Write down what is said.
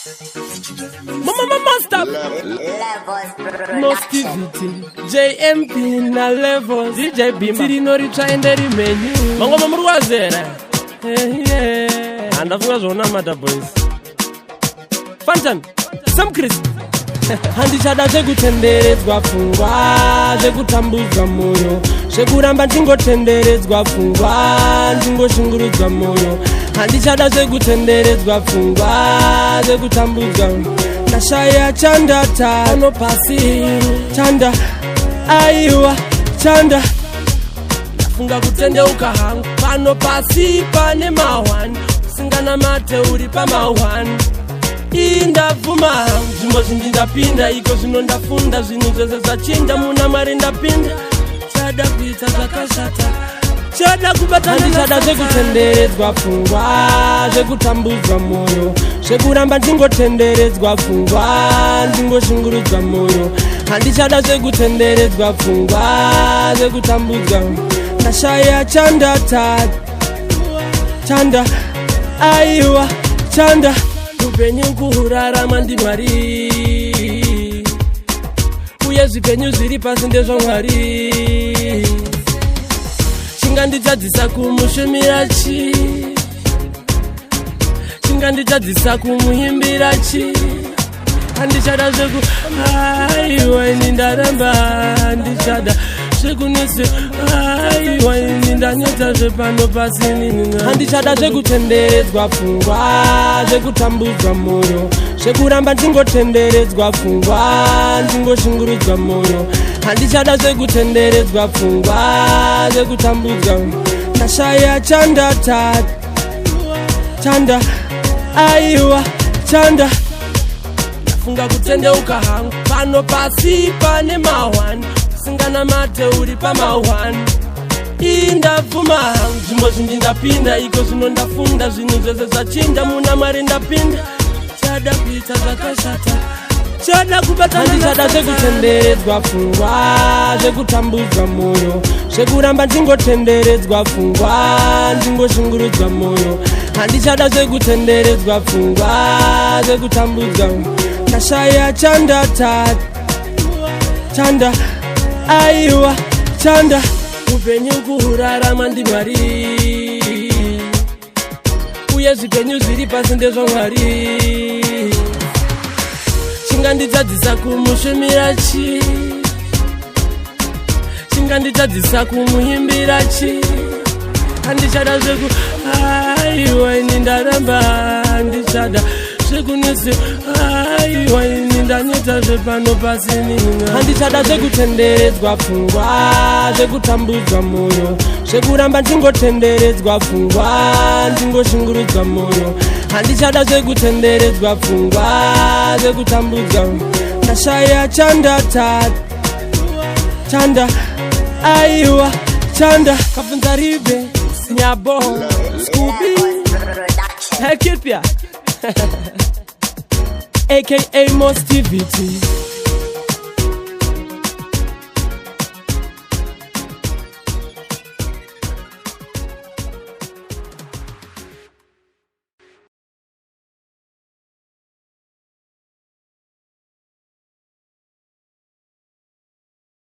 Master Mostivity JMP na levels DJ Bima Tiri nori chaenderi menu Mangoma mruwazera Andafunga zona mata boys Fantan Sam Chris Handishada zvekutenderedzwa pfungwa zvekutambudzwa moyo zvekuramba ndingotenderedzwa pfungwa ndingoshungurudzwa moyo handishada zvekutenderedzwa pfungwa zvekutambudzwa ndashaya chandata pano pasi chanda aiwa chanda ndafunga kutendeuka hangu pano pasi pane mahwani usingana mate uri pamahwani indavuma zvimwe zvinji ndapinda iko zvino ndafunda zvinhu zvese zvachinja muna Mwari ndapinda chada kuita zvakashata chada kubatana zvekutenderedzwa pfungwa zvekutambudzwa moyo zvekuramba ndingotenderedzwa pfungwa ndingoshungurudzwa moyo handichada zvekutenderedzwa pfungwa zvekutambudzwa ndashaya chandata chanda aiwa chanda upenyu kuhurarama ndiMwari uye zvipenyu zviri pasi ndezvaMwari chinganditadzisa kumushumira chi chinganditadzisa kumuimbira chi handichada zveku aiwa ini ndaramba handichada zvekunese aiwa ini ndanyota zvepano pasi handichada zvekutenderedzwa pfungwa zvekutambudzwa moyo zvekuramba ndingotenderedzwa pfungwa ndingoshungurudzwa moyo handichada zvekutenderedzwa pfungwa zvekutambudzwa ndashaya chandata chanda aiwa chanda ndafunga kutendeuka hangu pano pasi pane mahwani usingana mate uri pamahwani indavuma hangu zvimwe zvinji ndapinda iko zvino ndafunda zvinhu zvese zvachinja muna Mwari ndapinda chada kuita zvakashata chada kubatana handishada zvekutenderedzwa pfungwa zvekutambudzwa moyo zvekuramba ndingotenderedzwa pfungwa ndingoshungurudzwa moyo handichada zvekutenderedzwa pfungwa zvekutambudzwa ndashaya chandata chanda aiwa chanda upenyu kuhurarama ndiMwari uye zvipenyu zviri pasi ndezvaMwari chinganditadzisa kumushumira chi chinganditadzisa kumuimbira chi handichada zveku aiwa ini ndaramba handichada zvekunese aiwa ini ndanyota zvepano pasi handichada zvekutenderedzwa pfungwa zvekutambudzwa moyo zvekuramba ndingotenderedzwa pfungwa ndingoshungurudzwa moyo handichada zvekutenderedzwa pfungwa zvekutambudzwa ndashaya chandata chanda aiwa chanda kabvunza ribe nyabo Scooby Hekipya aka Mostivity